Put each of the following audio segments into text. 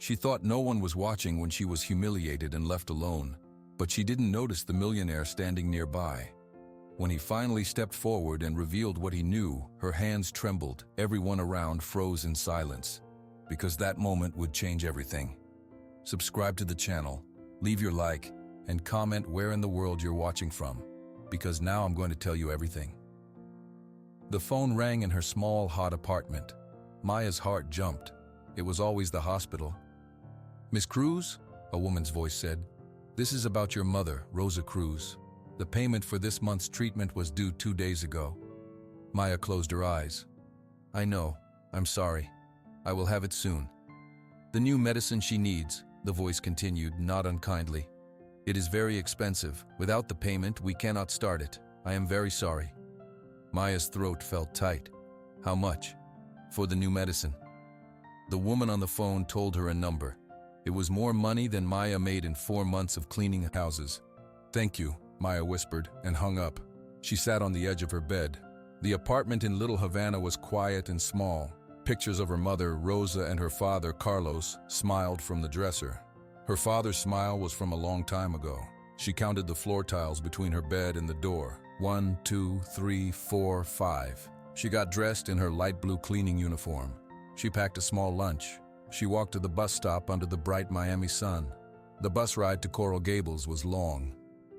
She thought no one was watching when she was humiliated and left alone, but she didn't notice the millionaire standing nearby. When he finally stepped forward and revealed what he knew, her hands trembled, everyone around froze in silence, because that moment would change everything. Subscribe to the channel, leave your like, and comment where in the world you're watching from, because now I'm going to tell you everything. The phone rang in her small, hot apartment. Maya's heart jumped. It was always the hospital. "Miss Cruz?" a woman's voice said. "This is about your mother, Rosa Cruz. The payment for this month's treatment was due 2 days ago." Maya closed her eyes. "I know. I'm sorry. I will have it soon." "The new medicine she needs," the voice continued, not unkindly. "It is very expensive. Without the payment, we cannot start it. I am very sorry." Maya's throat felt tight. "How much?" "For the new medicine." The woman on the phone told her a number. It was more money than Maya made in 4 months of cleaning houses. "Thank you," Maya whispered, and hung up. She sat on the edge of her bed. The apartment in Little Havana was quiet and small. Pictures of her mother, Rosa, and her father, Carlos, smiled from the dresser. Her father's smile was from a long time ago. She counted the floor tiles between her bed and the door. 1, 2, 3, 4, 5. She got dressed in her light blue cleaning uniform. She packed a small lunch. She walked to the bus stop under the bright Miami sun. The bus ride to Coral Gables was long.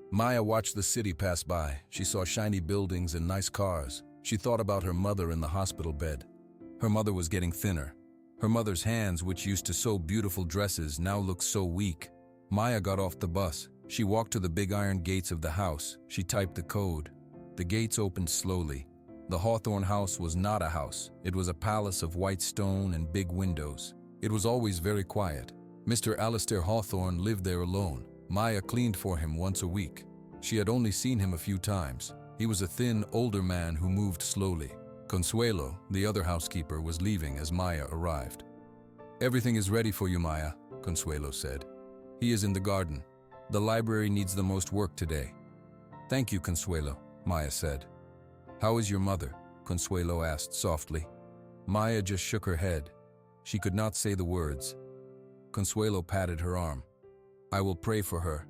Maya watched the city pass by. She saw shiny buildings and nice cars. She thought about her mother in the hospital bed. Her mother was getting thinner. Her mother's hands, which used to sew beautiful dresses, now looked so weak. Maya got off the bus. She walked to the big iron gates of the house. She typed the code. The gates opened slowly. The Hawthorne house was not a house. It was a palace of white stone and big windows. It was always very quiet. Mr. Alistair Hawthorne lived there alone. Maya cleaned for him once a week. She had only seen him a few times. He was a thin, older man who moved slowly. Consuelo, the other housekeeper, was leaving as Maya arrived. "Everything is ready for you, Maya," Consuelo said. "He is in the garden. The library needs the most work today." "Thank you, Consuelo," Maya said. "How is your mother?" Consuelo asked softly. Maya just shook her head. She could not say the words. Consuelo patted her arm. "I will pray for her."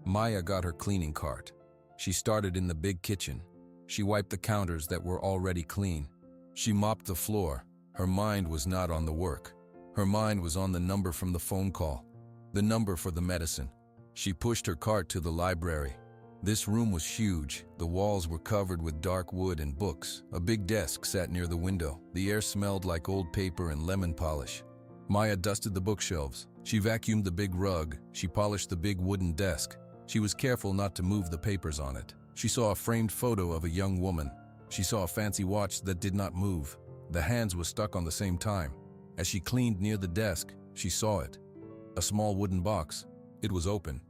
Maya got her cleaning cart. She started in the big kitchen. She wiped the counters that were already clean. She mopped the floor. Her mind was not on the work. Her mind was on the number from the phone call, the number for the medicine. She pushed her cart to the library. This room was huge. The walls were covered with dark wood and books. A big desk sat near the window. The air smelled like old paper and lemon polish. Maya dusted the bookshelves. She vacuumed the big rug. She polished the big wooden desk. She was careful not to move the papers on it. She saw a framed photo of a young woman. She saw a fancy watch that did not move. The hands were stuck on the same time. As she cleaned near the desk, she saw it. A small wooden box. It was open.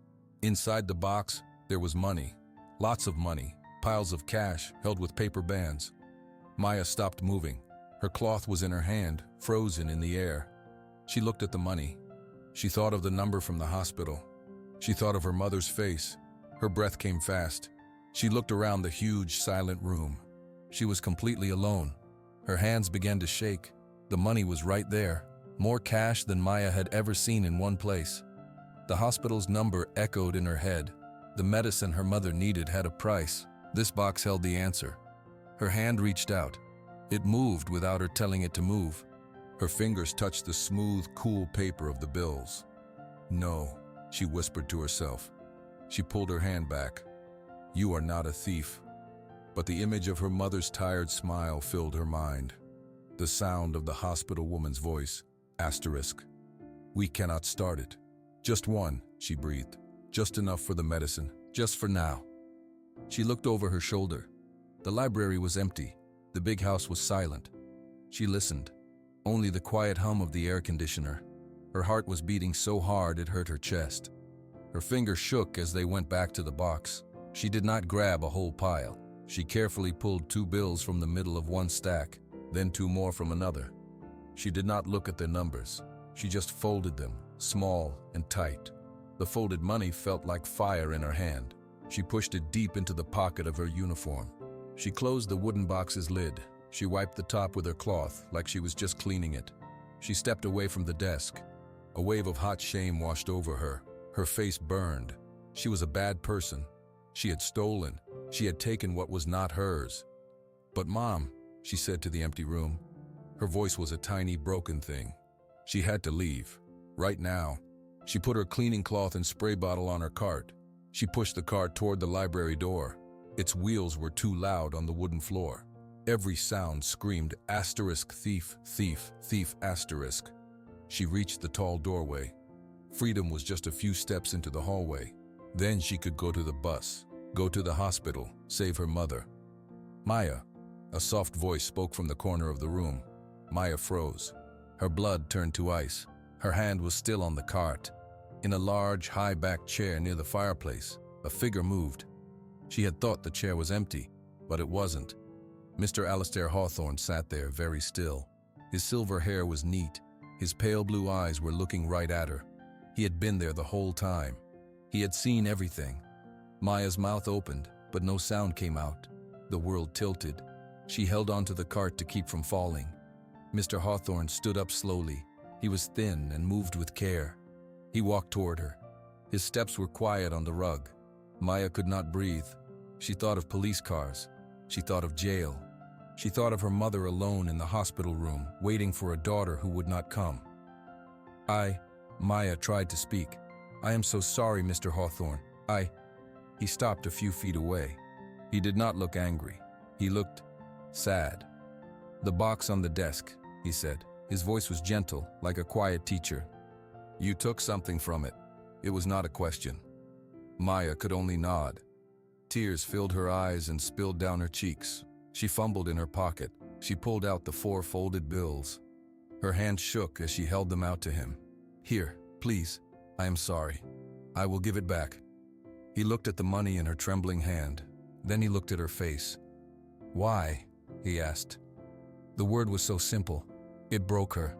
Inside the box, there was money. Lots of money. Piles of cash held with paper bands. Maya stopped moving. Her cloth was in her hand, frozen in the air. She looked at the money. She thought of the number from the hospital. She thought of her mother's face. Her breath came fast. She looked around the huge, silent room. She was completely alone. Her hands began to shake. The money was right there. More cash than Maya had ever seen in one place. The hospital's number echoed in her head. The medicine her mother needed had a price. This box held the answer. Her hand reached out. It moved without her telling it to move. Her fingers touched the smooth, cool paper of the bills. "No," she whispered to herself. She pulled her hand back. "You are not a thief." But the image of her mother's tired smile filled her mind. The sound of the hospital woman's voice. Asterisk. "We cannot start it. Just one," she breathed. "Just enough for the medicine. Just for now." She looked over her shoulder. The library was empty. The big house was silent. She listened. Only the quiet hum of the air conditioner. Her heart was beating so hard it hurt her chest. Her fingers shook as they went back to the box. She did not grab a whole pile. She carefully pulled 2 bills from the middle of one stack, then 2 more from another. She did not look at their numbers. She just folded them, small and tight. The folded money felt like fire in her hand. She pushed it deep into the pocket of her uniform. She closed the wooden box's lid. She wiped the top with her cloth like she was just cleaning it. She stepped away from the desk. A wave of hot shame washed over her. Her face burned. She was a bad person. She had stolen. She had taken what was not hers. "But Mom," she said to the empty room. Her voice was a tiny, broken thing. She had to leave. Right now. She put her cleaning cloth and spray bottle on her cart. She pushed the cart toward the library door. Its wheels were too loud on the wooden floor. Every sound screamed asterisk thief, thief, thief asterisk. She reached the tall doorway. Freedom was just a few steps into the hallway. Then she could go to the bus, go to the hospital, save her mother. "Maya," a soft voice spoke from the corner of the room. Maya froze. Her blood turned to ice. Her hand was still on the cart. In a large, high-backed chair near the fireplace, a figure moved. She had thought the chair was empty, but it wasn't. Mr. Alistair Hawthorne sat there, very still. His silver hair was neat. His pale blue eyes were looking right at her. He had been there the whole time. He had seen everything. Maya's mouth opened, but no sound came out. The world tilted. She held onto the cart to keep from falling. Mr. Hawthorne stood up slowly. He was thin and moved with care. He walked toward her. His steps were quiet on the rug. Maya could not breathe. She thought of police cars. She thought of jail. She thought of her mother alone in the hospital room, waiting for a daughter who would not come. Maya tried to speak. "I am so sorry, Mr. Hawthorne. He stopped a few feet away. He did not look angry. He looked sad. "The box on the desk," he said. His voice was gentle, like a quiet teacher. "You took something from it." It was not a question. Maya could only nod. Tears filled her eyes and spilled down her cheeks. She fumbled in her pocket. She pulled out the 4 folded bills. Her hand shook as she held them out to him. "Here, please. I am sorry. I will give it back." He looked at the money in her trembling hand. Then he looked at her face. "Why?" he asked. The word was so simple. It broke her.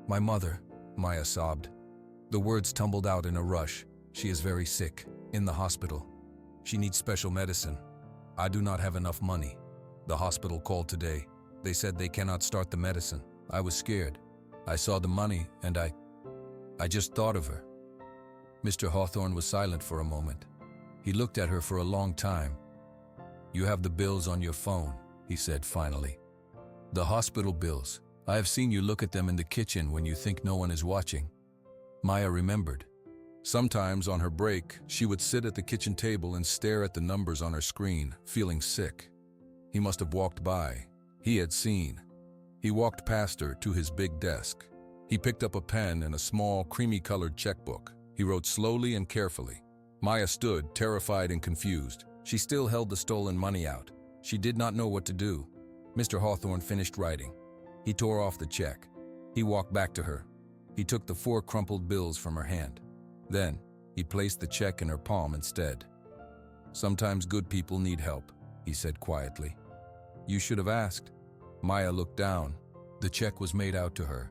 "My mother," Maya sobbed. The words tumbled out in a rush. "She is very sick, in the hospital. She needs special medicine. I do not have enough money. The hospital called today. They said they cannot start the medicine. I was scared. I saw the money and I just thought of her." Mr. Hawthorne was silent for a moment. He looked at her for a long time. "You have the bills on your phone," he said finally. "The hospital bills. I have seen you look at them in the kitchen when you think no one is watching." Maya remembered. Sometimes on her break, she would sit at the kitchen table and stare at the numbers on her screen, feeling sick. He must have walked by. He had seen. He walked past her to his big desk. He picked up a pen and a small, creamy-colored checkbook. He wrote slowly and carefully. Maya stood, terrified and confused. She still held the stolen money out. She did not know what to do. Mr. Hawthorne finished writing. He tore off the check. He walked back to her. He took the 4 crumpled bills from her hand. Then, he placed the check in her palm instead. "Sometimes good people need help," he said quietly. "You should have asked." Maya looked down. The check was made out to her.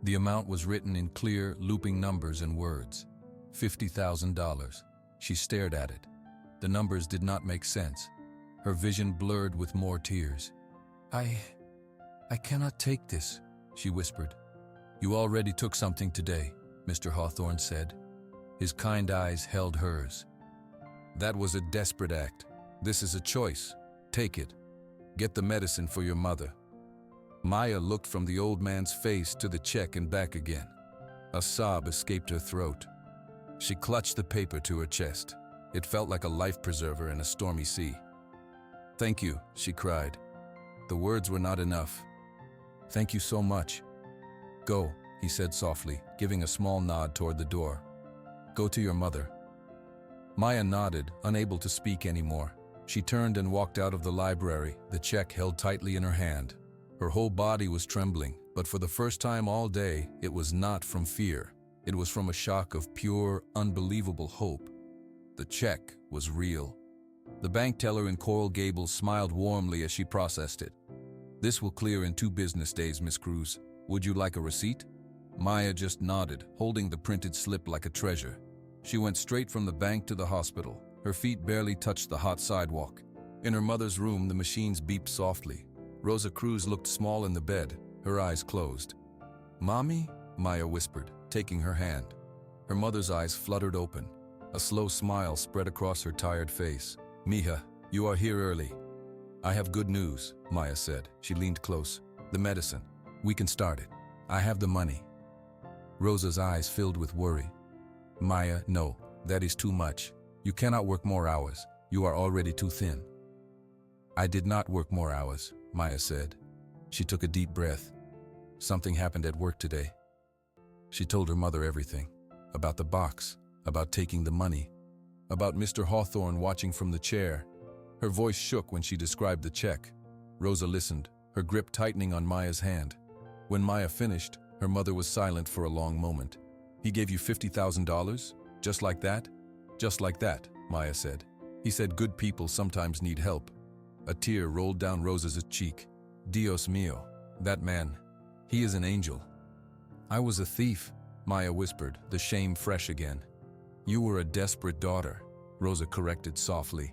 The amount was written in clear, looping numbers and words. $50,000. She stared at it. The numbers did not make sense. Her vision blurred with more tears. I cannot take this," she whispered. "You already took something today," Mr. Hawthorne said. His kind eyes held hers. "That was a desperate act. This is a choice. Take it. Get the medicine for your mother." Maya looked from the old man's face to the check and back again. A sob escaped her throat. She clutched the paper to her chest. It felt like a life preserver in a stormy sea. "Thank you," she cried. The words were not enough. "Thank you so much." "Go," he said softly, giving a small nod toward the door. "Go to your mother." Maya nodded, unable to speak anymore. She turned and walked out of the library, the check held tightly in her hand. Her whole body was trembling, but for the first time all day, it was not from fear. It was from a shock of pure, unbelievable hope. The check was real. The bank teller in Coral Gables smiled warmly as she processed it. "This will clear in 2 business days, Miss Cruz. Would you like a receipt?" Maya just nodded, holding the printed slip like a treasure. She went straight from the bank to the hospital. Her feet barely touched the hot sidewalk. In her mother's room, the machines beeped softly. Rosa Cruz looked small in the bed, her eyes closed. "Mommy?" Maya whispered. taking her hand. Her mother's eyes fluttered open. A slow smile spread across her tired face. "Mija, you are here early." "I have good news," Maya said. She leaned close. "The medicine. We can start it. I have the money." Rosa's eyes filled with worry. "Maya, no, that is too much. You cannot work more hours. You are already too thin." "I did not work more hours," Maya said. She took a deep breath. "Something happened at work today." She told her mother everything. About the box, about taking the money, about Mr. Hawthorne watching from the chair. Her voice shook when she described the check. Rosa listened, her grip tightening on Maya's hand. When Maya finished, her mother was silent for a long moment. "He gave you $50,000? Just like that?" "Just like that," Maya said. "He said good people sometimes need help." A tear rolled down Rosa's cheek. "Dios mío, that man, he is an angel." "I was a thief," Maya whispered, the shame fresh again. "You were a desperate daughter," Rosa corrected softly.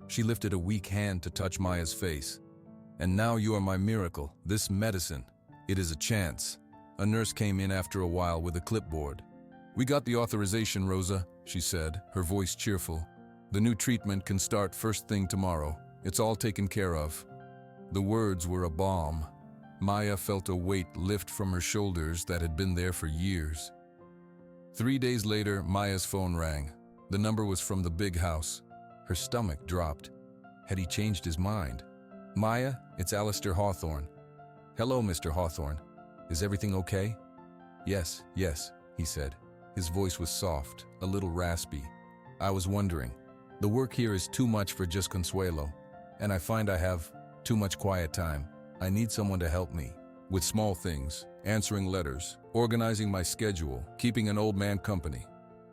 She lifted a weak hand to touch Maya's face. "And now you are my miracle, this medicine. It is a chance." A nurse came in after a while with a clipboard. "We got the authorization, Rosa," she said, her voice cheerful. "The new treatment can start first thing tomorrow. It's all taken care of." The words were a balm. Maya felt a weight lift from her shoulders that had been there for years. 3 days later, Maya's phone rang. The number was from the big house. Her stomach dropped. Had he changed his mind? "Maya, it's Alistair Hawthorne." "Hello, Mr. Hawthorne. Is everything okay?" Yes, he said. His voice was soft, a little raspy. "I was wondering. The work here is too much for just Consuelo, and I find I have too much quiet time. I need someone to help me with small things, answering letters, organizing my schedule, keeping an old man company."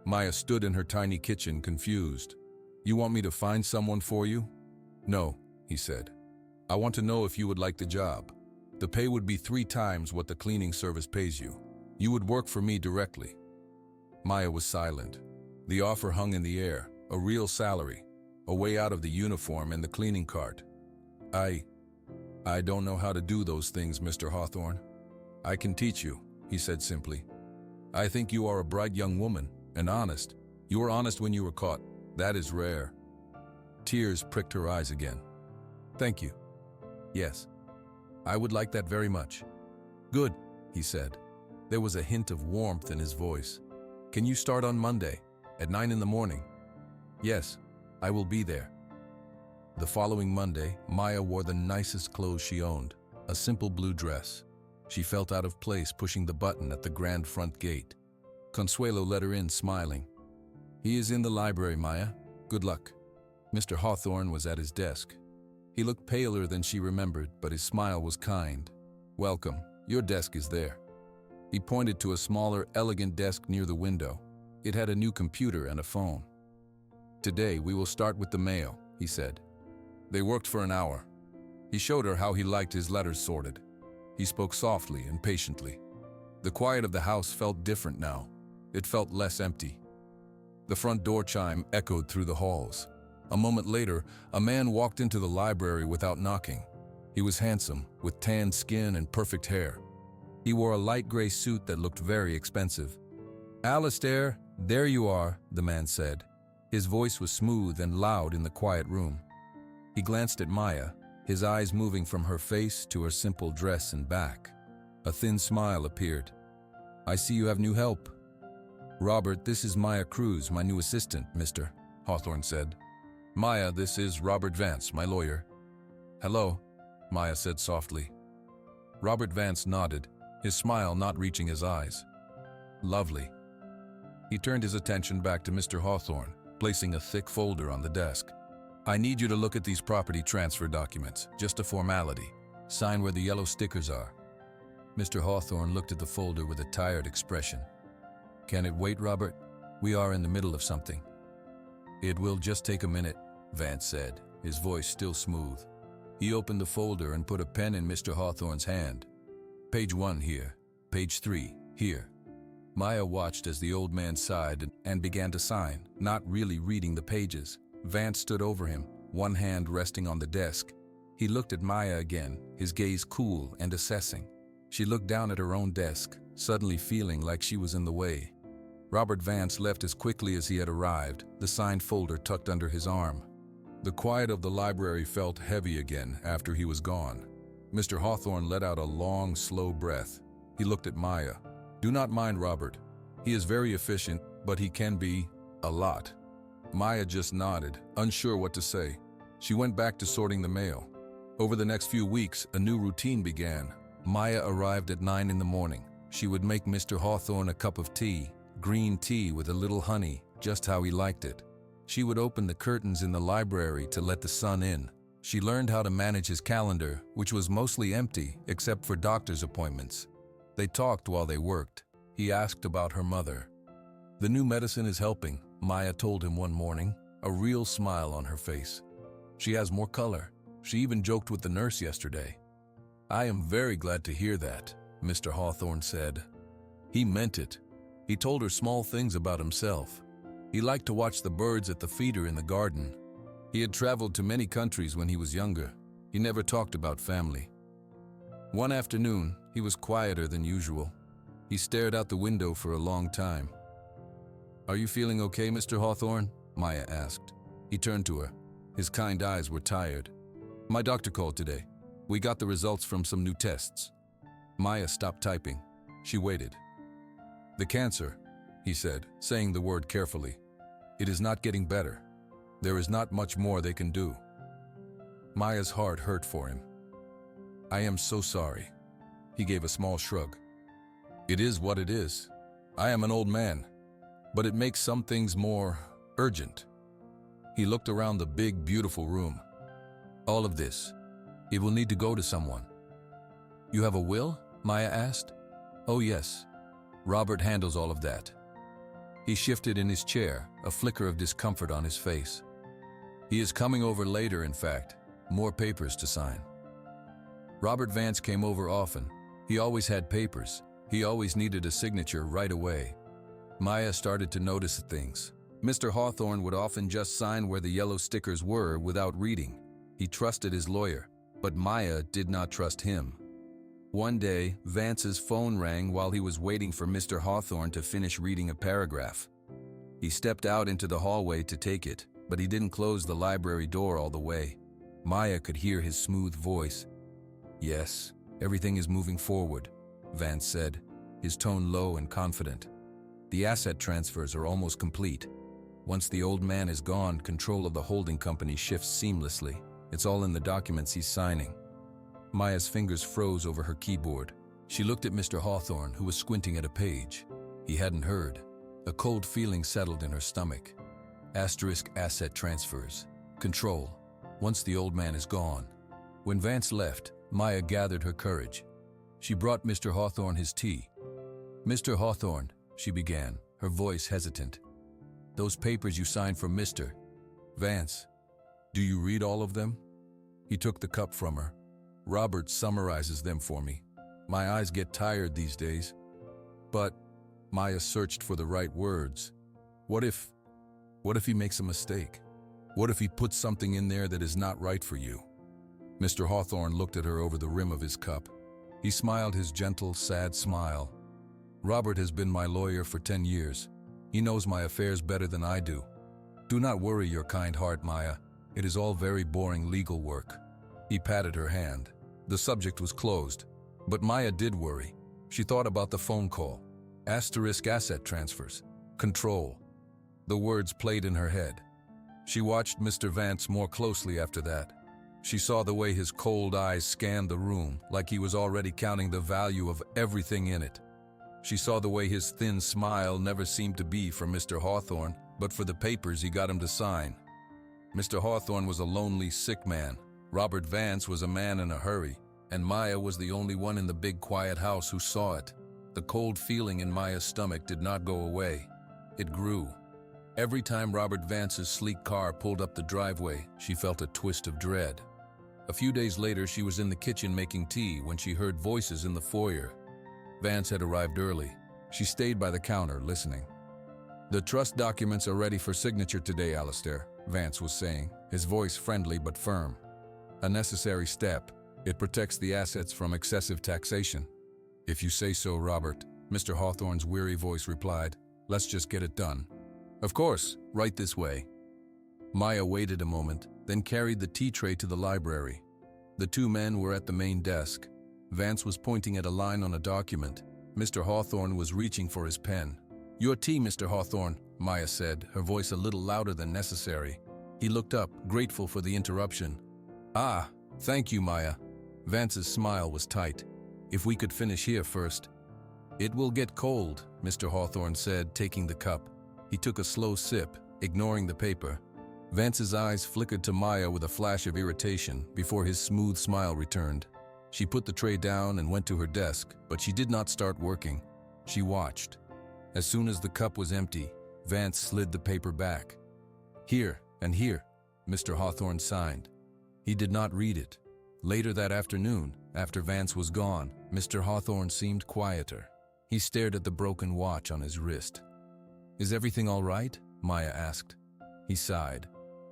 Maya stood in her tiny kitchen, confused. "You want me to find someone for you?" "No," he said. "I want to know if you would like the job. The pay would be 3 times what the cleaning service pays you. You would work for me directly." Maya was silent. The offer hung in the air, a real salary, a way out of the uniform and the cleaning cart. I don't know how to do those things, Mr. Hawthorne." "I can teach you," he said simply. "I think you are a bright young woman, and honest. You were honest when you were caught. That is rare." Tears pricked her eyes again. "Thank you. Yes, I would like that very much." "Good," he said. There was a hint of warmth in his voice. "Can you start on Monday, at 9 in the morning?" "Yes, I will be there." The following Monday, Maya wore the nicest clothes she owned, a simple blue dress. She felt out of place pushing the button at the grand front gate. Consuelo let her in, smiling. "He is in the library, Maya. Good luck." Mr. Hawthorne was at his desk. He looked paler than she remembered, but his smile was kind. "Welcome. Your desk is there." He pointed to a smaller, elegant desk near the window. It had a new computer and a phone. "Today we will start with the mail," he said. They worked for an hour. He showed her how he liked his letters sorted. He spoke softly and patiently. The quiet of the house felt different now. It felt less empty. The front door chime echoed through the halls. A moment later, a man walked into the library without knocking. He was handsome, with tanned skin and perfect hair. He wore a light gray suit that looked very expensive. "Alistair, there you are," the man said. His voice was smooth and loud in the quiet room. He glanced at Maya, his eyes moving from her face to her simple dress and back. A thin smile appeared. "I see you have new help." "Robert, this is Maya Cruz, my new assistant, Mr. Hawthorne said. "Maya, this is Robert Vance, my lawyer." "Hello," Maya said softly. Robert Vance nodded, his smile not reaching his eyes. "Lovely." He turned his attention back to Mr. Hawthorne, placing a thick folder on the desk. "I need you to look at these property transfer documents, just a formality. Sign where the yellow stickers are." Mr. Hawthorne looked at the folder with a tired expression. "Can it wait, Robert? We are in the middle of something." "It will just take a minute," Vance said, his voice still smooth. He opened the folder and put a pen in Mr. Hawthorne's hand. "Page 1 here, page 3 here." Maya watched as the old man sighed and began to sign, not really reading the pages. Vance stood over him, one hand resting on the desk. He looked at Maya again, his gaze cool and assessing. She looked down at her own desk, suddenly feeling like she was in the way. Robert Vance left as quickly as he had arrived, the signed folder tucked under his arm. The quiet of the library felt heavy again after he was gone. Mr. Hawthorne let out a long, slow breath. He looked at Maya. "Do not mind Robert. He is very efficient, but he can be a lot." Maya just nodded, unsure what to say. She went back to sorting the mail. Over the next few weeks, a new routine began. Maya arrived at 9 in the morning. She would make Mr. Hawthorne a cup of tea, green tea with a little honey, just how he liked it. She would open the curtains in the library to let the sun in. She learned how to manage his calendar, which was mostly empty except for doctor's appointments. They talked while they worked. He asked about her mother. "The new medicine is helping," Maya told him one morning, a real smile on her face. "She has more color. She even joked with the nurse yesterday." "I am very glad to hear that," Mr. Hawthorne said. He meant it. He told her small things about himself. He liked to watch the birds at the feeder in the garden. He had traveled to many countries when he was younger. He never talked about family. One afternoon, he was quieter than usual. He stared out the window for a long time. "Are you feeling okay, Mr. Hawthorne?" Maya asked. He turned to her. His kind eyes were tired. "My doctor called today. We got the results from some new tests." Maya stopped typing. She waited. "The cancer," he said, saying the word carefully. "It is not getting better. There is not much more they can do." Maya's heart hurt for him. "I am so sorry." He gave a small shrug. "It is what it is. I am an old man, but it makes some things more urgent." He looked around the big, beautiful room. "All of this, it will need to go to someone." "You have a will?" Maya asked. "Oh yes. Robert handles all of that." He shifted in his chair, a flicker of discomfort on his face. "He is coming over later, in fact. More papers to sign." Robert Vance came over often. He always had papers. He always needed a signature right away. Maya started to notice things. Mr. Hawthorne would often just sign where the yellow stickers were without reading. He trusted his lawyer, but Maya did not trust him. One day, Vance's phone rang while he was waiting for Mr. Hawthorne to finish reading a paragraph. He stepped out into the hallway to take it, but he didn't close the library door all the way. Maya could hear his smooth voice. "Yes, everything is moving forward," Vance said, his tone low and confident. "The asset transfers are almost complete. Once the old man is gone, control of the holding company shifts seamlessly. It's all in the documents he's signing." Maya's fingers froze over her keyboard. She looked at Mr. Hawthorne, who was squinting at a page. He hadn't heard. A cold feeling settled in her stomach. Asterisk asset transfers. Control. Once the old man is gone. When Vance left, Maya gathered her courage. She brought Mr. Hawthorne his tea. "Mr. Hawthorne," she began, her voice hesitant. "Those papers you signed for Mr. Vance. Do you read all of them?" He took the cup from her. "Robert summarizes them for me. My eyes get tired these days." "But," Maya searched for the right words. What if he makes a mistake? What if he puts something in there that is not right for you?" Mr. Hawthorne looked at her over the rim of his cup. He smiled his gentle, sad smile. "Robert has been my lawyer for 10 years. He knows my affairs better than I do. Do not worry your kind heart, Maya. It is all very boring legal work." He patted her hand. The subject was closed. But Maya did worry. She thought about the phone call. Asterisk asset transfers. Control. The words played in her head. She watched Mr. Vance more closely after that. She saw the way his cold eyes scanned the room, like he was already counting the value of everything in it. She saw the way his thin smile never seemed to be for Mr. Hawthorne, but for the papers he got him to sign. Mr. Hawthorne was a lonely, sick man. Robert Vance was a man in a hurry, and Maya was the only one in the big quiet house who saw it. The cold feeling in Maya's stomach did not go away. It grew. Every time Robert Vance's sleek car pulled up the driveway, she felt a twist of dread. A few days later, she was in the kitchen making tea when she heard voices in the foyer. Vance had arrived early. She stayed by the counter, listening. "The trust documents are ready for signature today, Alistair," Vance was saying, his voice friendly but firm. "A necessary step. It protects the assets from excessive taxation." "If you say so, Robert," Mr. Hawthorne's weary voice replied. Let's just get it done. Of course, right this way. Maya waited a moment, then carried the tea tray to the library. The two men were at the main desk. Vance was pointing at a line on a document. Mr. Hawthorne was reaching for his pen. Your tea, Mr. Hawthorne, Maya said, her voice a little louder than necessary. He looked up, grateful for the interruption. Ah, thank you, Maya. Vance's smile was tight. If we could finish here first. It will get cold, Mr. Hawthorne said, taking the cup. He took a slow sip, ignoring the paper. Vance's eyes flickered to Maya with a flash of irritation before his smooth smile returned. She put the tray down and went to her desk, but she did not start working. She watched. As soon as the cup was empty, Vance slid the paper back. Here and here, Mr. Hawthorne signed. He did not read it. Later that afternoon, after Vance was gone, Mr. Hawthorne seemed quieter. He stared at the broken watch on his wrist. Is everything all right? Maya asked. He sighed.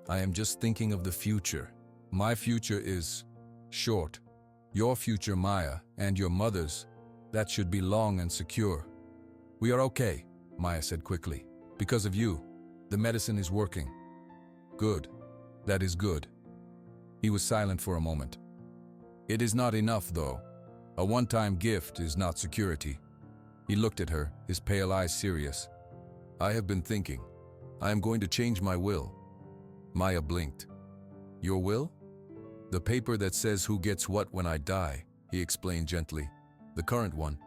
I am just thinking of the future. My future is short. Your future, Maya, and your mother's, that should be long and secure. We are okay, Maya said quickly. Because of you, the medicine is working. Good. That is good. He was silent for a moment. It is not enough, though. A one-time gift is not security. He looked at her, his pale eyes serious. I have been thinking. I am going to change my will. Maya blinked. Your will? The paper that says who gets what when I die, he explained gently. The current one.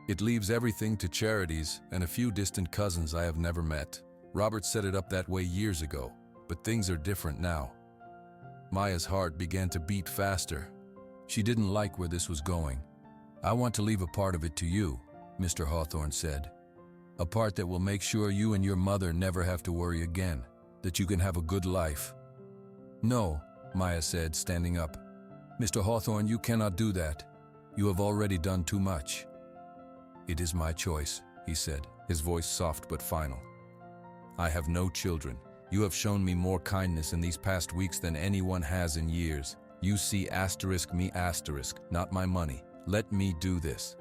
It leaves everything to charities and a few distant cousins I have never met. Robert set it up that way years ago, but things are different now. Maya's heart began to beat faster. She didn't like where this was going. I want to leave a part of it to you, Mr. Hawthorne said. A part that will make sure you and your mother never have to worry again, that you can have a good life. No, Maya said, standing up. Mr. Hawthorne, you cannot do that. You have already done too much. It is my choice, he said, his voice soft but final. I have no children. You have shown me more kindness in these past weeks than anyone has in years. You see me, not my money. Let me do this.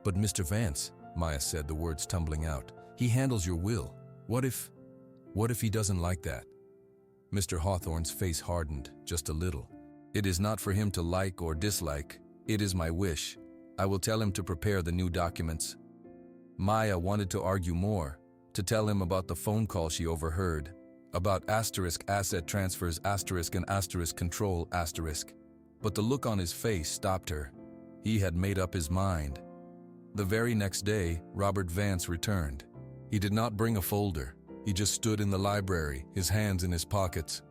But Mr. Vance, Maya said, the words tumbling out, he handles your will. What if he doesn't like that? Mr. Hawthorne's face hardened just a little. It is not for him to like or dislike. It is my wish. I will tell him to prepare the new documents. Maya wanted to argue more, to tell him about the phone call she overheard, about asset transfers and control. But the look on his face stopped her. He had made up his mind. The very next day, Robert Vance returned. He did not bring a folder. He just stood in the library, his hands in his pockets.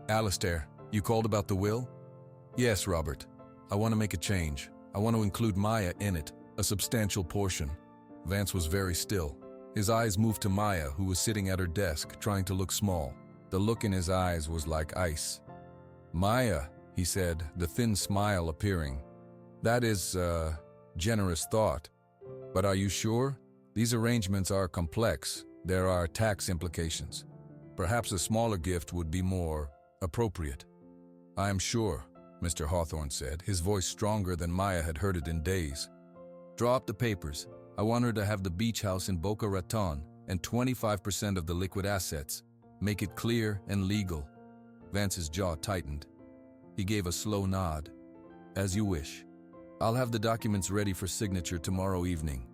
Alistair, you called about the will? Yes, Robert. I want to make a change. I want to include Maya in it, a substantial portion. Vance was very still. His eyes moved to Maya, who was sitting at her desk, trying to look small. The look in his eyes was like ice. Maya, he said, the thin smile appearing. That is a generous thought. But are you sure? These arrangements are complex. There are tax implications. Perhaps a smaller gift would be more appropriate. I am sure, Mr. Hawthorne said, his voice stronger than Maya had heard it in days. Draw up the papers. I want her to have the beach house in Boca Raton and 25% of the liquid assets. Make it clear and legal. Vance's jaw tightened. He gave a slow nod. As you wish. I'll have the documents ready for signature tomorrow evening.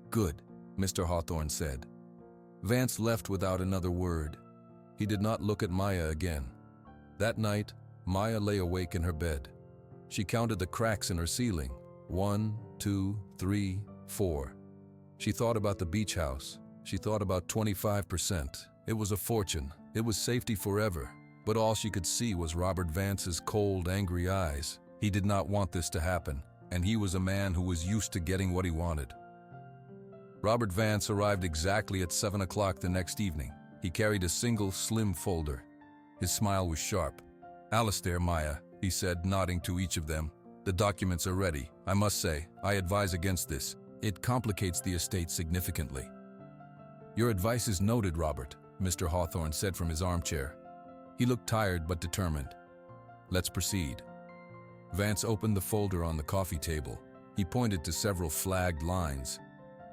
Good, Mr. Hawthorne said. Vance left without another word. He did not look at Maya again. That night, Maya lay awake in her bed. She counted the cracks in her ceiling. 1, 2, 3, 4. She thought about the beach house. She thought about 25%. It was a fortune. It was safety forever. But all she could see was Robert Vance's cold, angry eyes. He did not want this to happen, and he was a man who was used to getting what he wanted. Robert Vance arrived exactly at 7 o'clock the next evening. He carried a single, slim folder. His smile was sharp. Alistair, Maya, he said, nodding to each of them. The documents are ready. I must say, I advise against this. It complicates the estate significantly. Your advice is noted, Robert, Mr. Hawthorne said from his armchair. He looked tired but determined. Let's proceed. Vance opened the folder on the coffee table. He pointed to several flagged lines.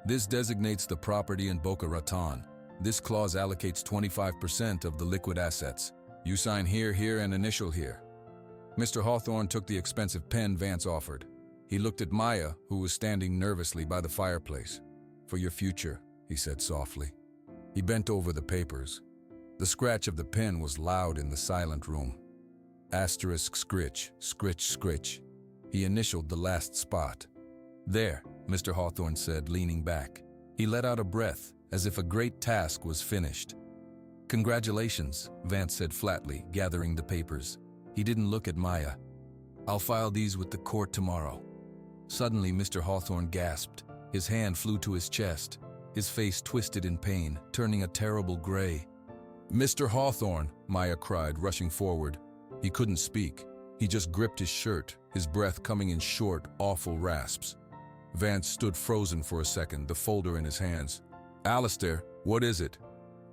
This designates the property in Boca Raton. This clause allocates 25% of the liquid assets. You sign here, here, and initial here. Mr. Hawthorne took the expensive pen Vance offered. He looked at Maya, who was standing nervously by the fireplace. For your future, he said softly. He bent over the papers. The scratch of the pen was loud in the silent room. Asterisk scritch, scritch, scritch. He initialed the last spot. There, Mr. Hawthorne said, leaning back. He let out a breath, as if a great task was finished. Congratulations, Vance said flatly, gathering the papers. He didn't look at Maya. I'll file these with the court tomorrow. Suddenly, Mr. Hawthorne gasped. His hand flew to his chest. His face twisted in pain, turning a terrible gray. Mr. Hawthorne, Maya cried, rushing forward. He couldn't speak. He just gripped his shirt, his breath coming in short, awful rasps. Vance stood frozen for a second, the folder in his hands. Alistair, what is it?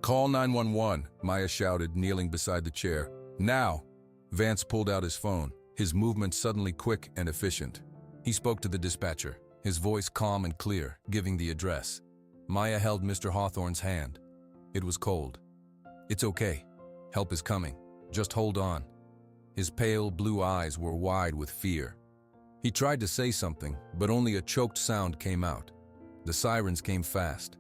Call 911, Maya shouted, kneeling beside the chair. Now! Vance pulled out his phone, his movements suddenly quick and efficient. He spoke to the dispatcher, his voice calm and clear, giving the address. Maya held Mr. Hawthorne's hand. It was cold. It's okay. Help is coming. Just hold on. His pale blue eyes were wide with fear. He tried to say something, but only a choked sound came out. The sirens came fast.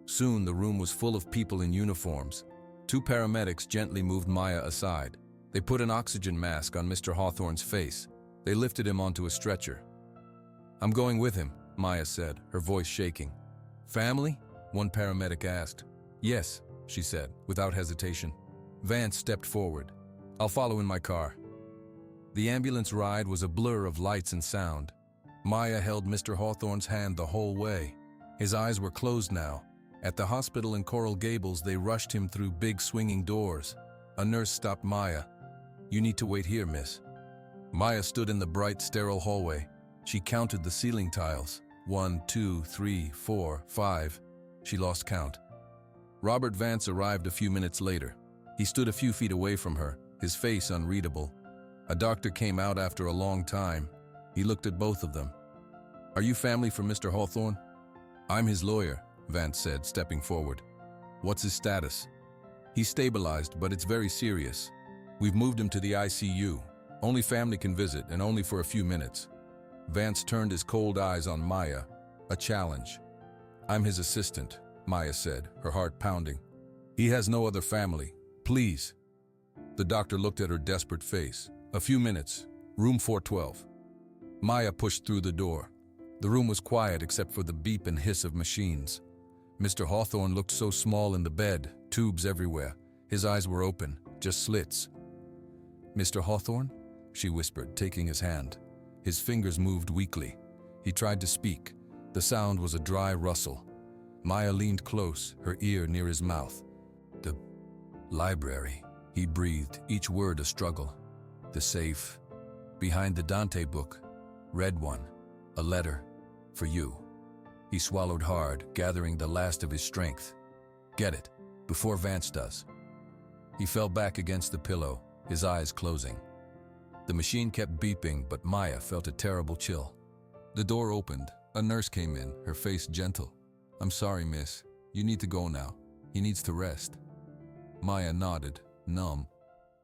Soon the room was full of people in uniforms. Two paramedics gently moved Maya aside. They put an oxygen mask on Mr. Hawthorne's face. They lifted him onto a stretcher. I'm going with him, Maya said, her voice shaking. Family? One paramedic asked. Yes, she said, without hesitation. Vance stepped forward. I'll follow in my car. The ambulance ride was a blur of lights and sound. Maya held Mr. Hawthorne's hand the whole way. His eyes were closed now. At the hospital in Coral Gables, they rushed him through big swinging doors. A nurse stopped Maya. You need to wait here, miss. Maya stood in the bright, sterile hallway. She counted the ceiling tiles. 1, 2, 3, 4, 5. She lost count. Robert Vance arrived a few minutes later. He stood a few feet away from her, his face unreadable. A doctor came out after a long time. He looked at both of them. Are you family from Mr. Hawthorne? I'm his lawyer, Vance said, stepping forward. What's his status? He's stabilized, but it's very serious. We've moved him to the ICU. Only family can visit, and only for a few minutes. Vance turned his cold eyes on Maya. A challenge. I'm his assistant, Maya said, her heart pounding. He has no other family. Please. The doctor looked at her desperate face. A few minutes. Room 412. Maya pushed through the door. The room was quiet except for the beep and hiss of machines. Mr. Hawthorne looked so small in the bed, tubes everywhere. His eyes were open, just slits. Mr. Hawthorne? She whispered, taking his hand. His fingers moved weakly. He tried to speak. The sound was a dry rustle. Maya leaned close, her ear near his mouth. The library, he breathed, each word a struggle. The safe. Behind the Dante book. Red one. A letter. For you. He swallowed hard, gathering the last of his strength. Get it, before Vance does. He fell back against the pillow, his eyes closing. The machine kept beeping, but Maya felt a terrible chill. The door opened. A nurse came in, her face gentle. I'm sorry, miss. You need to go now. He needs to rest. Maya nodded, numb.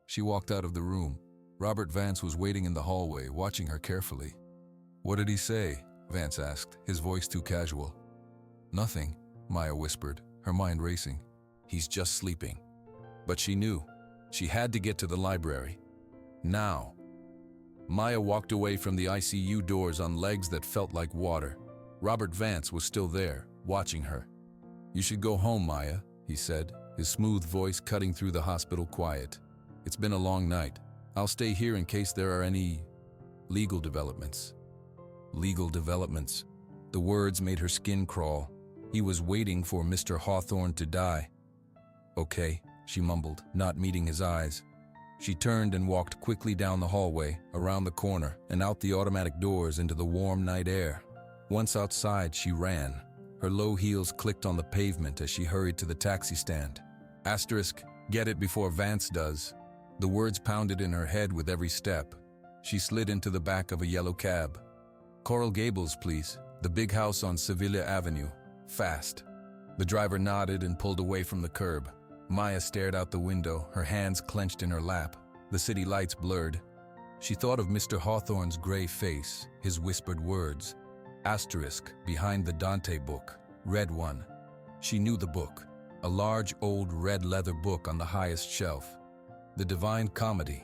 She walked out of the room. Robert Vance was waiting in the hallway, watching her carefully. What did he say? Vance asked, his voice too casual. Nothing, Maya whispered, her mind racing. He's just sleeping. But she knew. She had to get to the library. Now. Maya walked away from the ICU doors on legs that felt like water. Robert Vance was still there, watching her. You should go home, Maya, he said, his smooth voice cutting through the hospital quiet. It's been a long night. I'll stay here in case there are any legal developments. Legal developments. The words made her skin crawl. He was waiting for Mr. Hawthorne to die. Okay, she mumbled, not meeting his eyes. She turned and walked quickly down the hallway, around the corner, and out the automatic doors into the warm night air. Once outside, she ran. Her low heels clicked on the pavement as she hurried to the taxi stand. Asterisk, get it before Vance does. The words pounded in her head with every step. She slid into the back of a yellow cab. Coral Gables, please. The big house on Sevilla Avenue. Fast. The driver nodded and pulled away from the curb. Maya stared out the window, her hands clenched in her lap. The city lights blurred. She thought of Mr. Hawthorne's gray face, his whispered words. Asterisk behind the Dante book. Red one. She knew the book. A large old red leather book on the highest shelf. The Divine Comedy.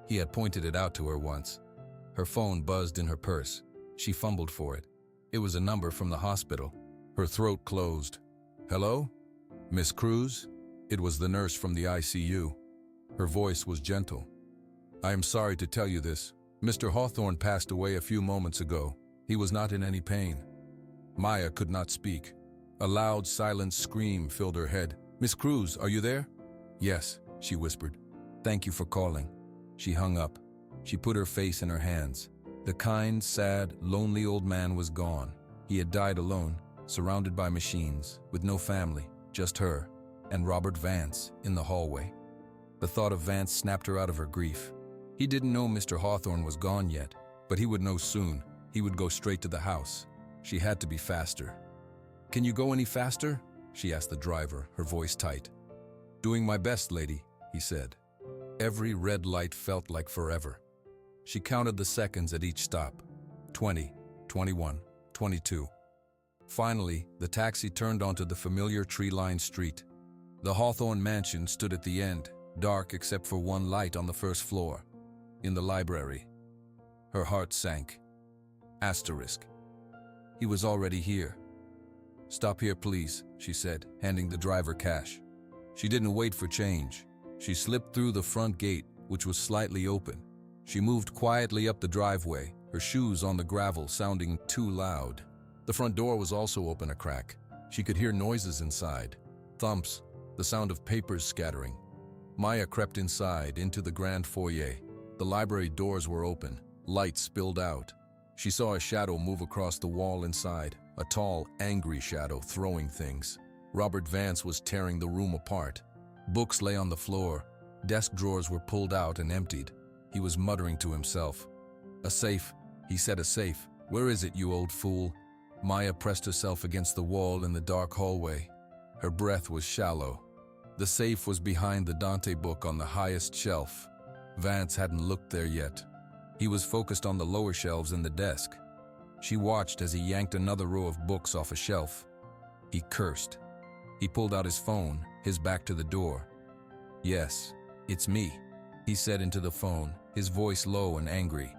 He had pointed it out to her once. Her phone buzzed in her purse. She fumbled for it. It was a number from the hospital. Her throat closed. Hello? Miss Cruz? It was the nurse from the ICU. Her voice was gentle. I am sorry to tell you this. Mr. Hawthorne passed away a few moments ago. He was not in any pain. Maya could not speak. A loud, silent scream filled her head. Miss Cruz, are you there? Yes, she whispered. Thank you for calling. She hung up. She put her face in her hands. The kind, sad, lonely old man was gone. He had died alone, surrounded by machines, with no family, just her, and Robert Vance in the hallway. The thought of Vance snapped her out of her grief. He didn't know Mr. Hawthorne was gone yet, but he would know soon. He would go straight to the house. She had to be faster. Can you go any faster? She asked the driver, her voice tight. Doing my best, lady, he said. Every red light felt like forever. She counted the seconds at each stop. 20, 21, 22. Finally, the taxi turned onto the familiar tree-lined street. The Hawthorne mansion stood at the end, dark except for one light on the first floor. In the library. Her heart sank. Asterisk. He was already here. Stop here, please, she said, handing the driver cash. She didn't wait for change. She slipped through the front gate, which was slightly open. She moved quietly up the driveway, her shoes on the gravel sounding too loud. The front door was also open a crack. She could hear noises inside. Thumps, the sound of papers scattering. Maya crept inside, into the grand foyer. The library doors were open. Light spilled out. She saw a shadow move across the wall inside, a tall, angry shadow throwing things. Robert Vance was tearing the room apart. Books lay on the floor. Desk drawers were pulled out and emptied. He was muttering to himself. A safe, he said, a safe. Where is it, you old fool? Maya pressed herself against the wall in the dark hallway. Her breath was shallow. The safe was behind the Dante book on the highest shelf. Vance hadn't looked there yet. He was focused on the lower shelves in the desk. She watched as he yanked another row of books off a shelf. He cursed. He pulled out his phone, his back to the door. Yes, it's me, he said into the phone, his voice low and angry.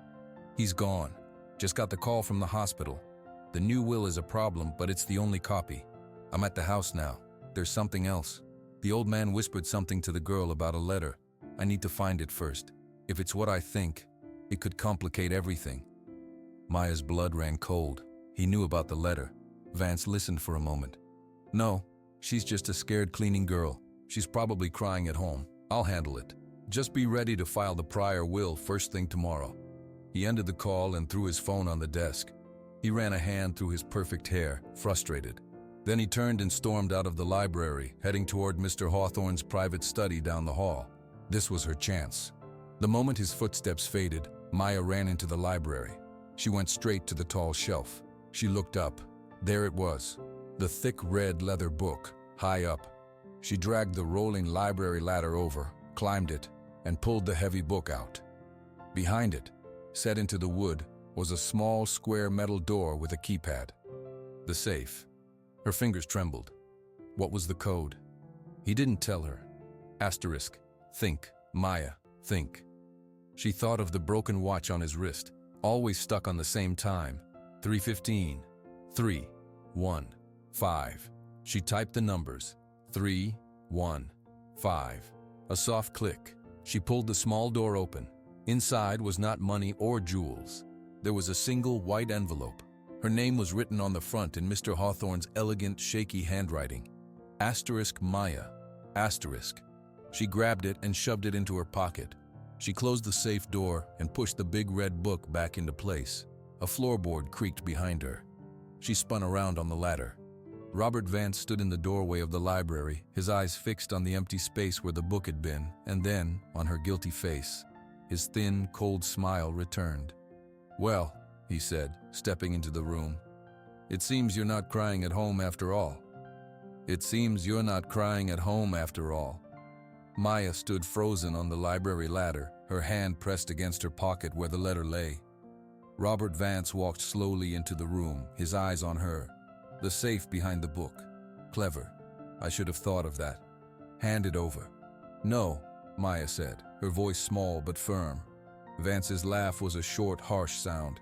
He's gone. Just got the call from the hospital. The new will is a problem, but it's the only copy. I'm at the house now. There's something else. The old man whispered something to the girl about a letter. I need to find it first. If it's what I think, it could complicate everything. Maya's blood ran cold. He knew about the letter. Vance listened for a moment. No, she's just a scared cleaning girl. She's probably crying at home. I'll handle it. Just be ready to file the prior will first thing tomorrow. He ended the call and threw his phone on the desk. He ran a hand through his perfect hair, frustrated. Then he turned and stormed out of the library, heading toward Mr. Hawthorne's private study down the hall. This was her chance. The moment his footsteps faded, Maya ran into the library. She went straight to the tall shelf. She looked up. There it was, the thick red leather book, high up. She dragged the rolling library ladder over, climbed it, and pulled the heavy book out. Behind it, set into the wood, was a small square metal door with a keypad. The safe. Her fingers trembled. What was the code? He didn't tell her. Asterisk. Think, Maya, think. She thought of the broken watch on his wrist, always stuck on the same time. 3:15. 3, 1, 5. She typed the numbers. 3, 1, 5. A soft click. She pulled the small door open. Inside was not money or jewels. There was a single white envelope. Her name was written on the front in Mr. Hawthorne's elegant, shaky handwriting. Asterisk Maya. Asterisk. She grabbed it and shoved it into her pocket. She closed the safe door and pushed the big red book back into place. A floorboard creaked behind her. She spun around on the ladder. Robert Vance stood in the doorway of the library, his eyes fixed on the empty space where the book had been, and then, on her guilty face, his thin, cold smile returned. Well, he said, stepping into the room. It seems you're not crying at home after all. It seems you're not crying at home after all. Maya stood frozen on the library ladder, her hand pressed against her pocket where the letter lay. Robert Vance walked slowly into the room, his eyes on her. The safe behind the book. Clever. I should have thought of that. Hand it over. No, Maya said, her voice small but firm. Vance's laugh was a short, harsh sound.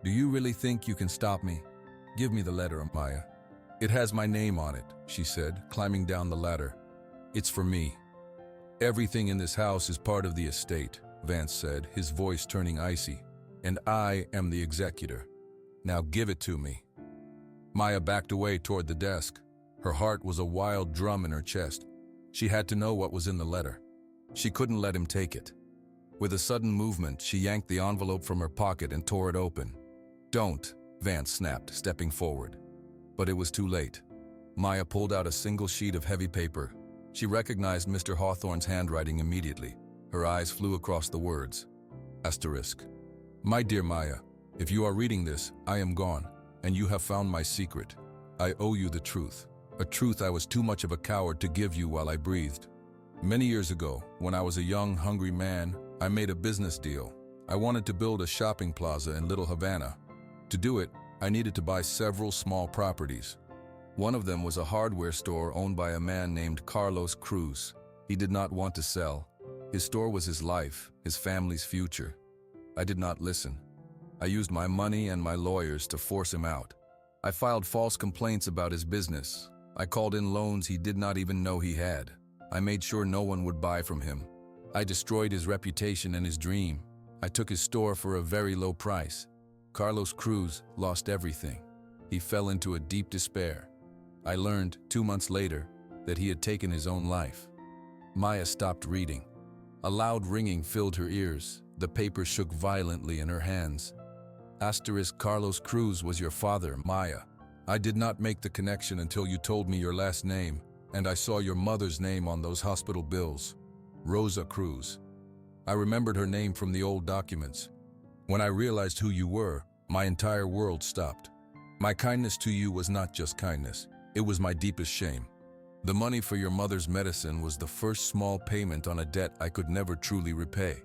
Do you really think you can stop me? Give me the letter, Maya. It has my name on it, she said, climbing down the ladder. It's for me. Everything in this house is part of the estate, Vance said, his voice turning icy. And I am the executor. Now give it to me. Maya backed away toward the desk. Her heart was a wild drum in her chest. She had to know what was in the letter. She couldn't let him take it. With a sudden movement, she yanked the envelope from her pocket and tore it open. Don't, Vance snapped, stepping forward. But it was too late. Maya pulled out a single sheet of heavy paper. She recognized Mr. Hawthorne's handwriting immediately. Her eyes flew across the words. Asterisk. My dear Maya, if you are reading this, I am gone, and you have found my secret. I owe you the truth, a truth I was too much of a coward to give you while I breathed. Many years ago, when I was a young, hungry man, I made a business deal. I wanted to build a shopping plaza in Little Havana. To do it, I needed to buy several small properties. One of them was a hardware store owned by a man named Carlos Cruz. He did not want to sell. His store was his life, his family's future. I did not listen. I used my money and my lawyers to force him out. I filed false complaints about his business. I called in loans he did not even know he had. I made sure no one would buy from him. I destroyed his reputation and his dream. I took his store for a very low price. Carlos Cruz lost everything. He fell into a deep despair. I learned, 2 months later, that he had taken his own life. Maya stopped reading. A loud ringing filled her ears. The paper shook violently in her hands. Asterisk Carlos Cruz was your father, Maya. I did not make the connection until you told me your last name, and I saw your mother's name on those hospital bills. Rosa Cruz. I remembered her name from the old documents. When I realized who you were, my entire world stopped. My kindness to you was not just kindness. It was my deepest shame. The money for your mother's medicine was the first small payment on a debt I could never truly repay.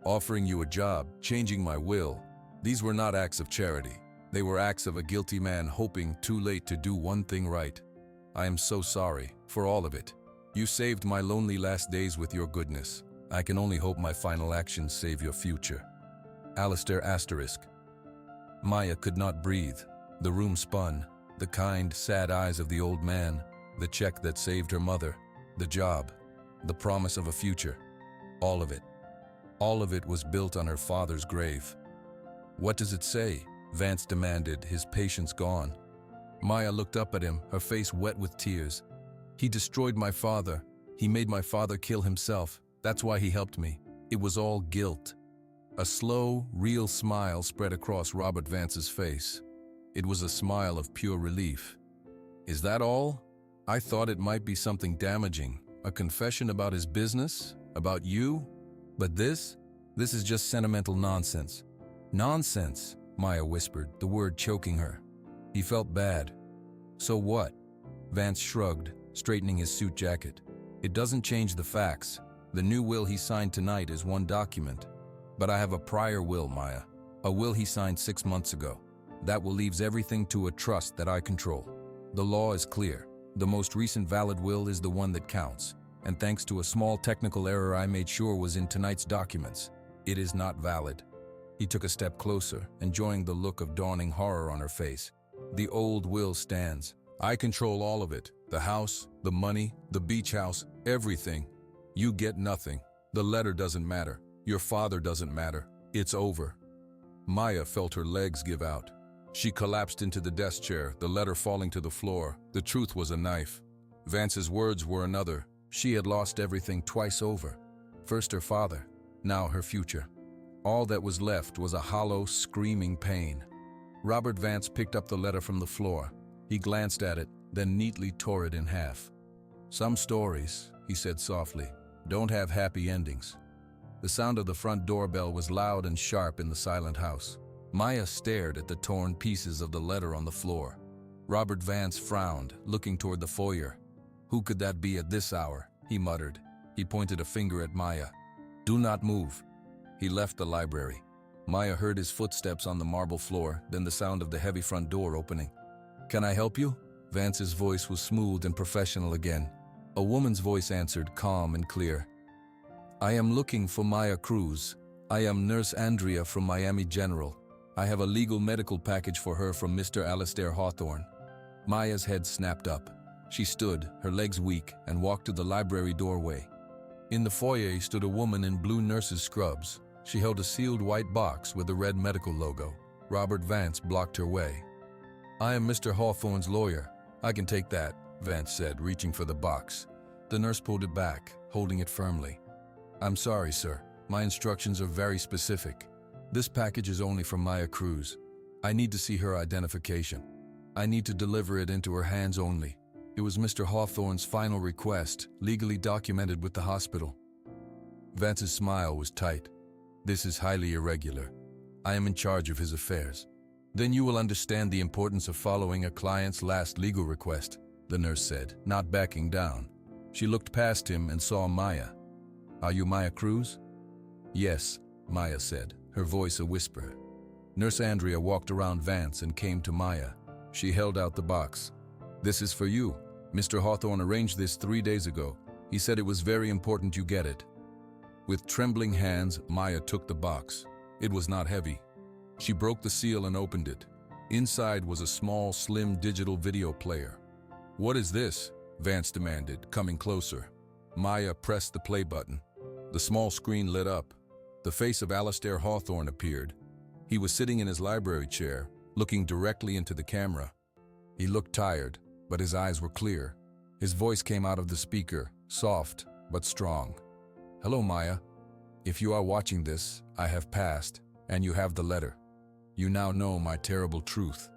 Offering you a job, changing my will, these were not acts of charity. They were acts of a guilty man hoping too late to do one thing right. I am so sorry for all of it. You saved my lonely last days with your goodness. I can only hope my final actions save your future. Alistair Asterisk. Maya could not breathe. The room spun. The kind, sad eyes of the old man, the check that saved her mother, the job, the promise of a future. All of it. All of it was built on her father's grave. What does it say? Vance demanded, his patience gone. Maya looked up at him, her face wet with tears. He destroyed my father. He made my father kill himself. That's why he helped me. It was all guilt. A slow, real smile spread across Robert Vance's face. It was a smile of pure relief. Is that all? I thought it might be something damaging, a confession about his business, about you. But this is just sentimental nonsense. Nonsense, Maya whispered, the word choking her. He felt bad. So what? Vance shrugged, straightening his suit jacket. It doesn't change the facts. The new will he signed tonight is one document. But I have a prior will, Maya. A will he signed 6 months ago. That will leaves everything to a trust that I control. The law is clear. The most recent valid will is the one that counts. And thanks to a small technical error I made sure was in tonight's documents, it is not valid. He took a step closer, enjoying the look of dawning horror on her face. The old will stands. I control all of it. The house, the money, the beach house, everything. You get nothing. The letter doesn't matter. Your father doesn't matter. It's over. Maya felt her legs give out. She collapsed into the desk chair, the letter falling to the floor. The truth was a knife. Vance's words were another. She had lost everything twice over. First her father, now her future. All that was left was a hollow, screaming pain. Robert Vance picked up the letter from the floor. He glanced at it, then neatly tore it in half. Some stories, he said softly, don't have happy endings. The sound of the front doorbell was loud and sharp in the silent house. Maya stared at the torn pieces of the letter on the floor. Robert Vance frowned, looking toward the foyer. "Who could that be at this hour?" he muttered. He pointed a finger at Maya. "Do not move." He left the library. Maya heard his footsteps on the marble floor, then the sound of the heavy front door opening. "Can I help you?" Vance's voice was smooth and professional again. A woman's voice answered, calm and clear. "I am looking for Maya Cruz. I am Nurse Andrea from Miami General. I have a legal medical package for her from Mr. Alastair Hawthorne." Maya's head snapped up. She stood, her legs weak, and walked to the library doorway. In the foyer stood a woman in blue nurse's scrubs. She held a sealed white box with a red medical logo. Robert Vance blocked her way. "I am Mr. Hawthorne's lawyer. I can take that," Vance said, reaching for the box. The nurse pulled it back, holding it firmly. "I'm sorry, sir. My instructions are very specific. This package is only for Maya Cruz. I need to see her identification. I need to deliver it into her hands only. It was Mr. Hawthorne's final request, legally documented with the hospital." Vance's smile was tight. "This is highly irregular. I am in charge of his affairs." "Then you will understand the importance of following a client's last legal request," the nurse said, not backing down. She looked past him and saw Maya. "Are you Maya Cruz?" "Yes," Maya said, her voice a whisper. Nurse Andrea walked around Vance and came to Maya. She held out the box. "This is for you. Mr. Hawthorne arranged this 3 days ago. He said it was very important you get it." With trembling hands, Maya took the box. It was not heavy. She broke the seal and opened it. Inside was a small, slim digital video player. "What is this?" Vance demanded, coming closer. Maya pressed the play button. The small screen lit up. The face of Alastair Hawthorne appeared. He was sitting in his library chair, looking directly into the camera. He looked tired, but his eyes were clear. His voice came out of the speaker, soft but strong. "Hello, Maya. If you are watching this, I have passed, and you have the letter. You now know my terrible truth.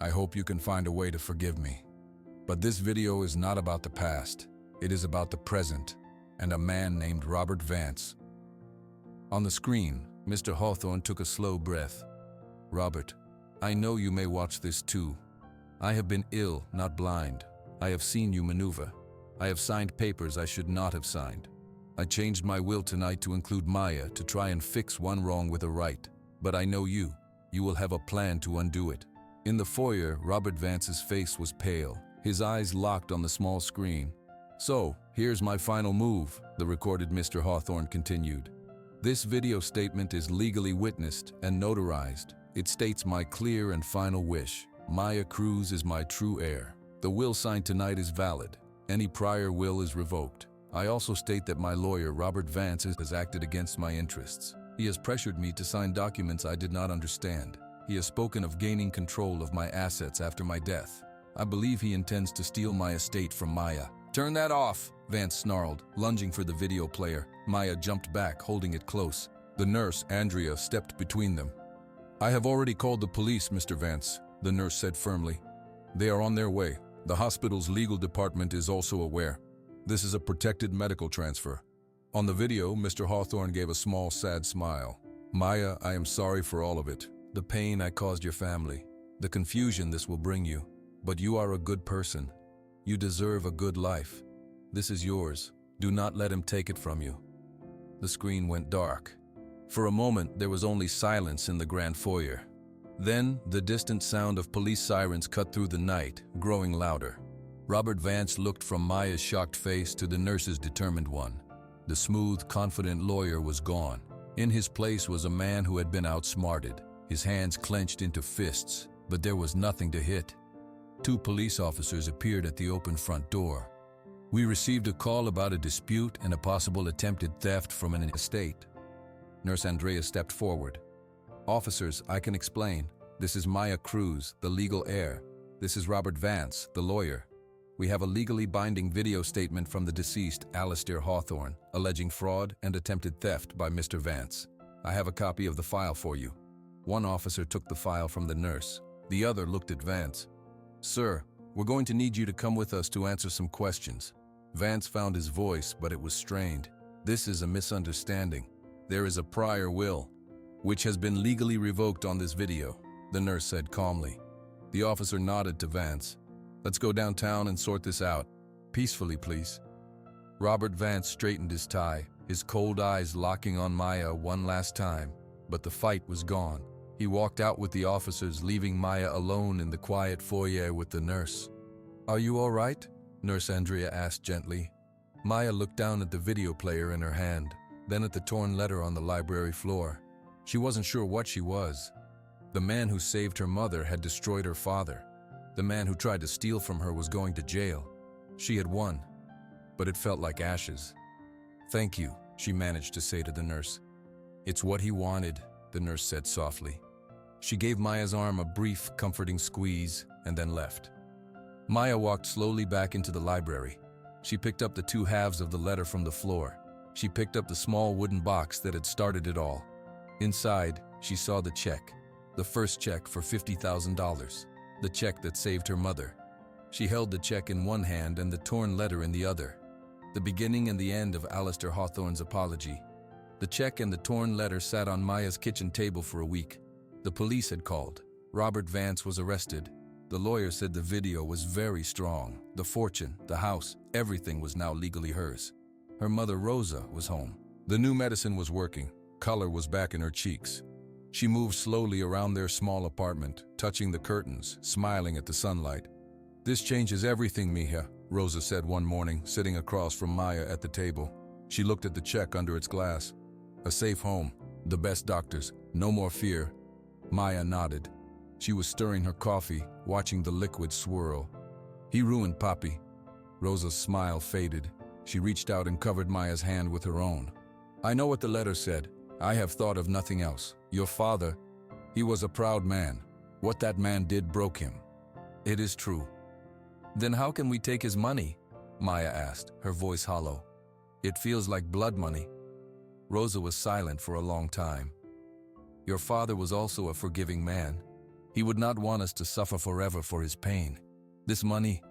I hope you can find a way to forgive me. But this video is not about the past. It is about the present, and a man named Robert Vance." On the screen, Mr. Hawthorne took a slow breath. "Robert, I know you may watch this too. I have been ill, not blind. I have seen you maneuver. I have signed papers I should not have signed. I changed my will tonight to include Maya to try and fix one wrong with a right. But I know you. You will have a plan to undo it." In the foyer, Robert Vance's face was pale, his eyes locked on the small screen. "So, here's my final move," the recorded Mr. Hawthorne continued. "This video statement is legally witnessed and notarized. It states my clear and final wish. Maya Cruz is my true heir. The will signed tonight is valid. Any prior will is revoked. I also state that my lawyer, Robert Vance, has acted against my interests. He has pressured me to sign documents I did not understand. He has spoken of gaining control of my assets after my death. I believe he intends to steal my estate from Maya." "Turn that off," Vance snarled, lunging for the video player. Maya jumped back, holding it close. The nurse, Andrea, stepped between them. "I have already called the police, Mr. Vance," the nurse said firmly. "They are on their way. The hospital's legal department is also aware. This is a protected medical transfer." On the video, Mr. Hawthorne gave a small, sad smile. "Maya, I am sorry for all of it. The pain I caused your family, the confusion this will bring you. But you are a good person. You deserve a good life. This is yours. Do not let him take it from you." The screen went dark. For a moment, there was only silence in the grand foyer. Then, the distant sound of police sirens cut through the night, growing louder. Robert Vance looked from Maya's shocked face to the nurse's determined one. The smooth, confident lawyer was gone. In his place was a man who had been outsmarted, his hands clenched into fists, but there was nothing to hit. 2 police officers appeared at the open front door. "We received a call about a dispute and a possible attempted theft from an estate." Nurse Andrea stepped forward. "Officers, I can explain. This is Maya Cruz, the legal heir. This is Robert Vance, the lawyer. We have a legally binding video statement from the deceased, Alastair Hawthorne, alleging fraud and attempted theft by Mr. Vance. I have a copy of the file for you." One officer took the file from the nurse. The other looked at Vance. "Sir, we're going to need you to come with us to answer some questions." Vance found his voice, but it was strained. "This is a misunderstanding. There is a prior will, which has been legally revoked on this video," the nurse said calmly. The officer nodded to Vance. "Let's go downtown and sort this out. Peacefully, please." Robert Vance straightened his tie, his cold eyes locking on Maya one last time, but the fight was gone. He walked out with the officers, leaving Maya alone in the quiet foyer with the nurse. "Are you all right?" Nurse Andrea asked gently. Maya looked down at the video player in her hand, then at the torn letter on the library floor. She wasn't sure what she was. The man who saved her mother had destroyed her father. The man who tried to steal from her was going to jail. She had won, but it felt like ashes. "Thank you," she managed to say to the nurse. "It's what he wanted," the nurse said softly. She gave Maya's arm a brief, comforting squeeze and then left. Maya walked slowly back into the library. She picked up the two halves of the letter from the floor. She picked up the small wooden box that had started it all. Inside, she saw the check. The first check for $50,000. The check that saved her mother. She held the check in one hand and the torn letter in the other. The beginning and the end of Alistair Hawthorne's apology. The check and the torn letter sat on Maya's kitchen table for a week. The police had called. Robert Vance was arrested. The lawyer said the video was very strong. The fortune, the house, everything was now legally hers. Her mother, Rosa, was home. The new medicine was working. Color was back in her cheeks. She moved slowly around their small apartment, touching the curtains, smiling at the sunlight. "This changes everything, Mija," Rosa said one morning, sitting across from Maya at the table. She looked at the check under its glass. A safe home, the best doctors, no more fear. Maya nodded. She was stirring her coffee, watching the liquid swirl. "He ruined Papi." Rosa's smile faded. She reached out and covered Maya's hand with her own. "I know what the letter said. I have thought of nothing else. Your father, he was a proud man. What that man did broke him." "It is true." "Then how can we take his money?" Maya asked, her voice hollow. "It feels like blood money." Rosa was silent for a long time. "Your father was also a forgiving man. He would not want us to suffer forever for his pain. This money,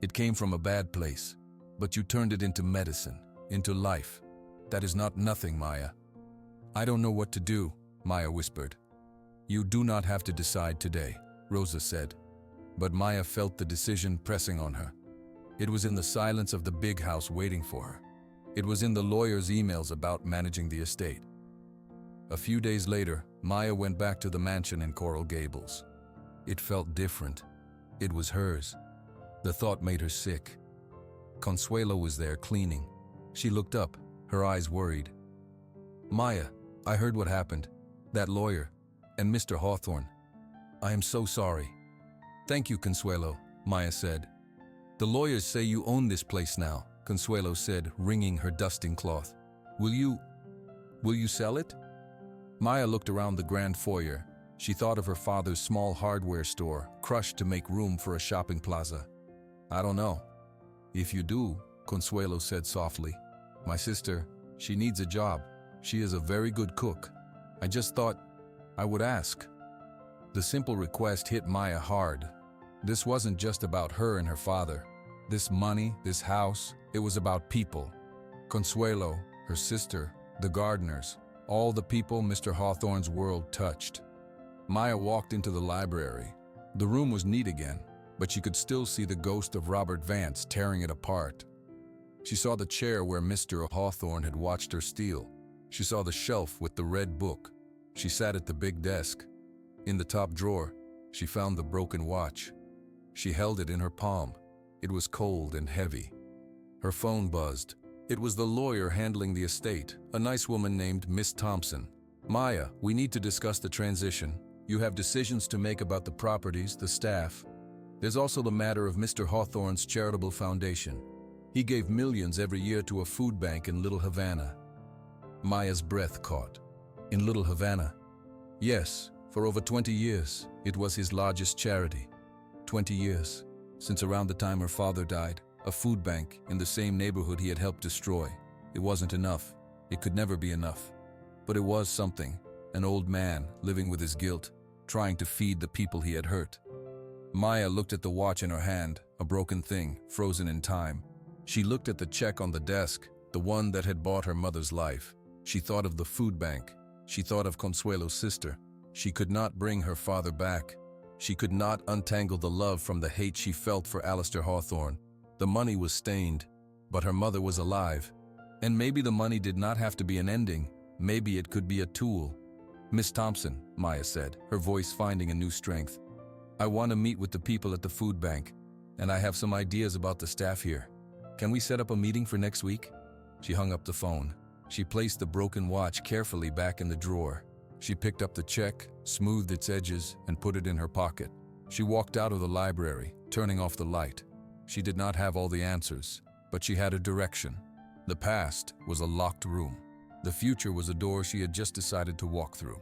it came from a bad place, but you turned it into medicine, into life. That is not nothing, Maya." "I don't know what to do," Maya whispered. "You do not have to decide today," Rosa said. But Maya felt the decision pressing on her. It was in the silence of the big house waiting for her. It was in the lawyer's emails about managing the estate. A few days later, Maya went back to the mansion in Coral Gables. It felt different. It was hers. The thought made her sick. Consuelo was there cleaning. She looked up, her eyes worried. "Maya, I heard what happened. That lawyer, and Mr. Hawthorne. I am so sorry." "Thank you, Consuelo," Maya said. "The lawyers say you own this place now," Consuelo said, wringing her dusting cloth. Will you sell it?" Maya looked around the grand foyer. She thought of her father's small hardware store, crushed to make room for a shopping plaza. "I don't know." "If you do," Consuelo said softly. "My sister, she needs a job. She is a very good cook. I just thought I would ask." The simple request hit Maya hard. This wasn't just about her and her father. This money, this house, it was about people. Consuelo, her sister, the gardeners, all the people Mr. Hawthorne's world touched. Maya walked into the library. The room was neat again, but she could still see the ghost of Robert Vance tearing it apart. She saw the chair where Mr. Hawthorne had watched her steal. She saw the shelf with the red book. She sat at the big desk. In the top drawer, she found the broken watch. She held it in her palm. It was cold and heavy. Her phone buzzed. It was the lawyer handling the estate, a nice woman named Miss Thompson. "Maya, we need to discuss the transition. You have decisions to make about the properties, the staff. There's also the matter of Mr. Hawthorne's charitable foundation. He gave millions every year to a food bank in Little Havana." Maya's breath caught. "In Little Havana?" "Yes, for over 20 years. It was his largest charity. 20 years. Since around the time her father died, a food bank in the same neighborhood he had helped destroy. It wasn't enough. It could never be enough. But it was something. An old man living with his guilt, trying to feed the people he had hurt." Maya looked at the watch in her hand, a broken thing, frozen in time. She looked at the check on the desk, the one that had bought her mother's life. She thought of the food bank. She thought of Consuelo's sister. She could not bring her father back. She could not untangle the love from the hate she felt for Alistair Hawthorne. The money was stained, but her mother was alive. And maybe the money did not have to be an ending. Maybe it could be a tool. "Miss Thompson," Maya said, her voice finding a new strength. "I want to meet with the people at the food bank, and I have some ideas about the staff here. Can we set up a meeting for next week?" She hung up the phone. She placed the broken watch carefully back in the drawer. She picked up the check, smoothed its edges, and put it in her pocket. She walked out of the library, turning off the light. She did not have all the answers, but she had a direction. The past was a locked room. The future was a door she had just decided to walk through.